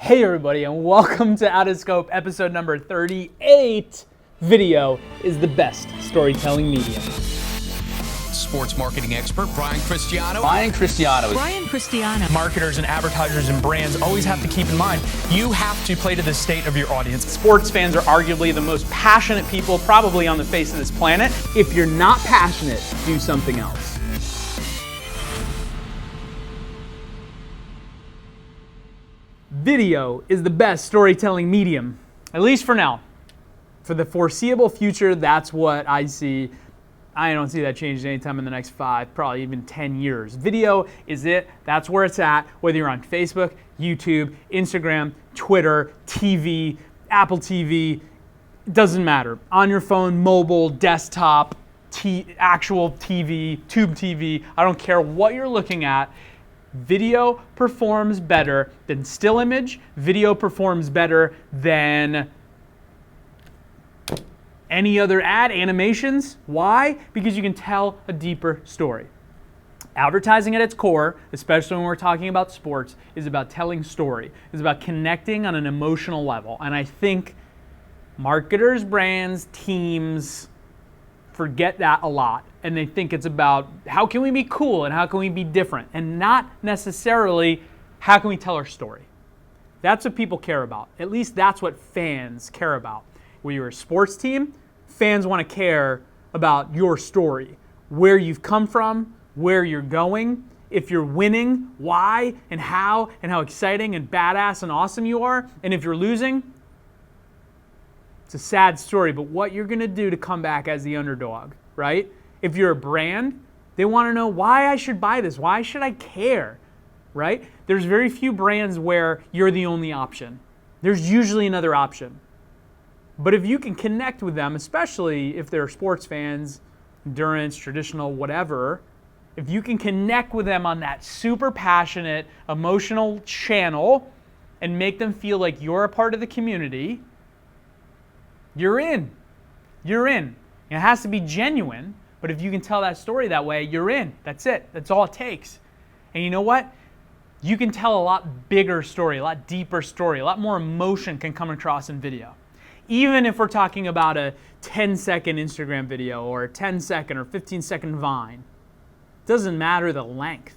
Hey everybody, and welcome to OUTOFSCOPE episode number 38. Video is the best storytelling medium. Sports marketing expert Brian Cristiano. Brian Cristiano. Marketers and advertisers and brands always have to keep in mind, you have to play to the state of your audience. Sports fans are arguably the most passionate people probably on the face of this planet. If you're not passionate, do something else. Video is the best storytelling medium, at least for now. For the foreseeable future, that's what I see. I don't see that changing anytime in the next 5, probably even 10 years. Video is it. That's where it's at, whether you're on Facebook, YouTube, Instagram, Twitter, TV, Apple TV, it doesn't matter. On your phone, mobile, desktop, actual TV, tube TV, I don't care what you're looking at. Video performs better than still image. Video performs better than any other ad, animations. Why? Because you can tell a deeper story. Advertising at its core, especially when we're talking about sports, is about telling story. It's about connecting on an emotional level. And I think marketers, brands, teams forget that a lot. And they think it's about how can we be cool and how can we be different, and not necessarily how can we tell our story. That's what people care about. At least that's what fans care about. When you're a sports team, fans want to care about your story, where you've come from, where you're going, if you're winning, why and how exciting and badass and awesome you are. And if you're losing, it's a sad story, but what you're going to do to come back as the underdog, right? If you're a brand, they want to know why I should buy this. Why should I care, right? There's very few brands where you're the only option. There's usually another option. But if you can connect with them, especially if they're sports fans, endurance, traditional, whatever, if you can connect with them on that super passionate, emotional channel and make them feel like you're a part of the community, you're in. You're in. It has to be genuine, but if you can tell that story that way, you're in. That's it. That's all it takes. And you know what? You can tell a lot bigger story, a lot deeper story, a lot more emotion can come across in video. Even if we're talking about a 10-second Instagram video or a 10-second or 15-second Vine, it doesn't matter the length.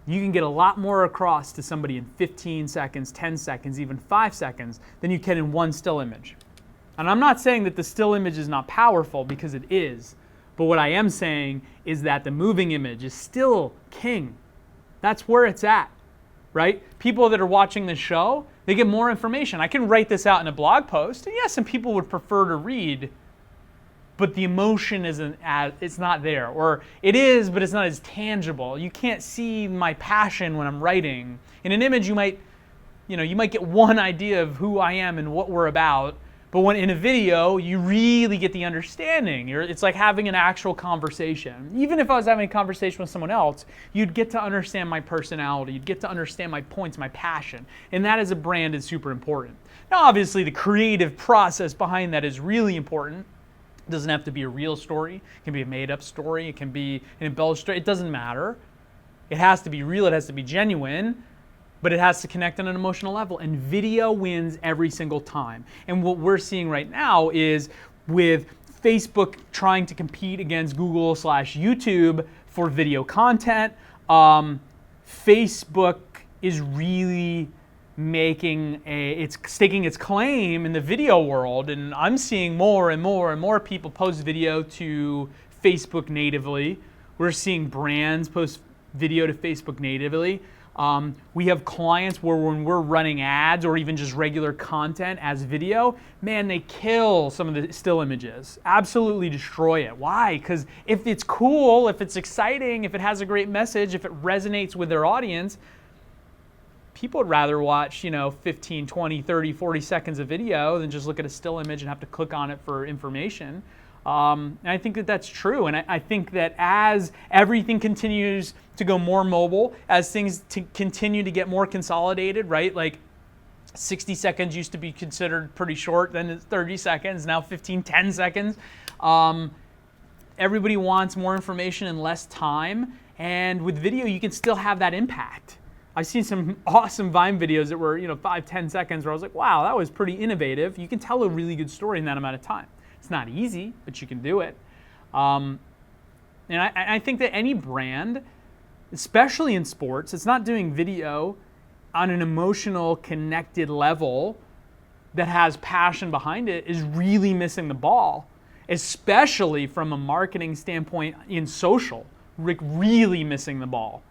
You can get a lot more across to somebody in 15 seconds, 10 seconds, even 5 seconds than you can in one still image. And I'm not saying that the still image is not powerful, because it is. But what I am saying is that the moving image is still king. That's where it's at, right? People that are watching the show, they get more information. I can write this out in a blog post, and yes, some people would prefer to read, but the emotion it's not there. Or it is, but it's not as tangible. You can't see my passion when I'm writing. In an image, you might get one idea of who I am and what we're about. But when in a video, you really get the understanding. It's like having an actual conversation. Even if I was having a conversation with someone else, you'd get to understand my personality. You'd get to understand my points, my passion. And that as a brand is super important. Now, obviously, the creative process behind that is really important. It doesn't have to be a real story. It can be a made-up story. It can be an embellished story. It doesn't matter. It has to be real. It has to be genuine. But it has to connect on an emotional level, and video wins every single time. And what we're seeing right now is with Facebook trying to compete against Google/YouTube for video content, Facebook is really it's staking its claim in the video world, and I'm seeing more and more and more people post video to Facebook natively. We're seeing brands post video to Facebook natively. We have clients where when we're running ads or even just regular content as video, man, they kill some of the still images. Absolutely destroy it. Why? Because if it's cool, if it's exciting, if it has a great message, if it resonates with their audience, people would rather watch, 15, 20, 30, 40 seconds of video than just look at a still image and have to click on it for information. And I think that that's true. And I think that as everything continues to go more mobile, as things continue to get more consolidated, right? Like 60 seconds used to be considered pretty short, then it's 30 seconds, now 15, 10 seconds. Everybody wants more information in less time. And with video, you can still have that impact. I've seen some awesome Vine videos that were 5-10 seconds where I was like, wow, that was pretty innovative. You can tell a really good story in that amount of time. It's not easy, but you can do it. And I think that any brand, especially in sports, it's not doing video on an emotional, connected level that has passion behind it, is really missing the ball, especially from a marketing standpoint in social, really missing the ball.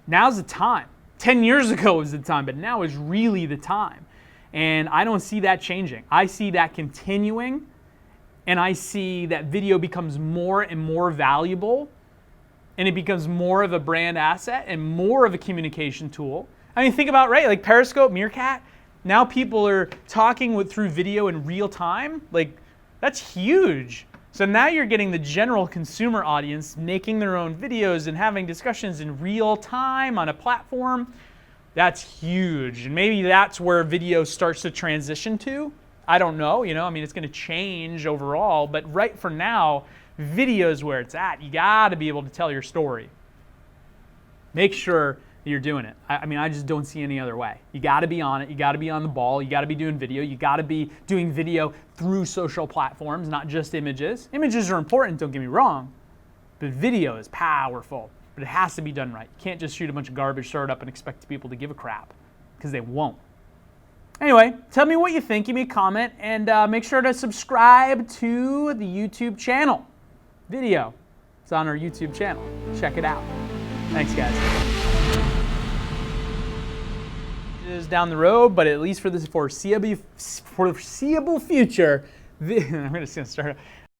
Now's the time. 10 years ago was the time, but now is really the time. And I don't see that changing. I see that continuing, and I see that video becomes more and more valuable, and it becomes more of a brand asset and more of a communication tool. I mean, think about, right, like Periscope, Meerkat, now people are talking through video in real time. Like, that's huge. So now you're getting the general consumer audience making their own videos and having discussions in real time on a platform. That's huge. And maybe that's where video starts to transition to. I don't know, I mean, it's going to change overall, but right for now, video is where it's at. You got to be able to tell your story. Make sure that you're doing it. I mean, I just don't see any other way. You got to be on it. You got to be on the ball. You got to be doing video. You got to be doing video through social platforms, not just images. Images are important, don't get me wrong, but video is powerful. But it has to be done right. You can't just shoot a bunch of garbage, throw it up, and expect people to give a crap, because they won't. Anyway, tell me what you think. Give me a comment, and make sure to subscribe to the YouTube channel. Video. It's on our YouTube channel. Check it out. Thanks, guys. It is down the road, but at least for this foreseeable future, I'm just going to start.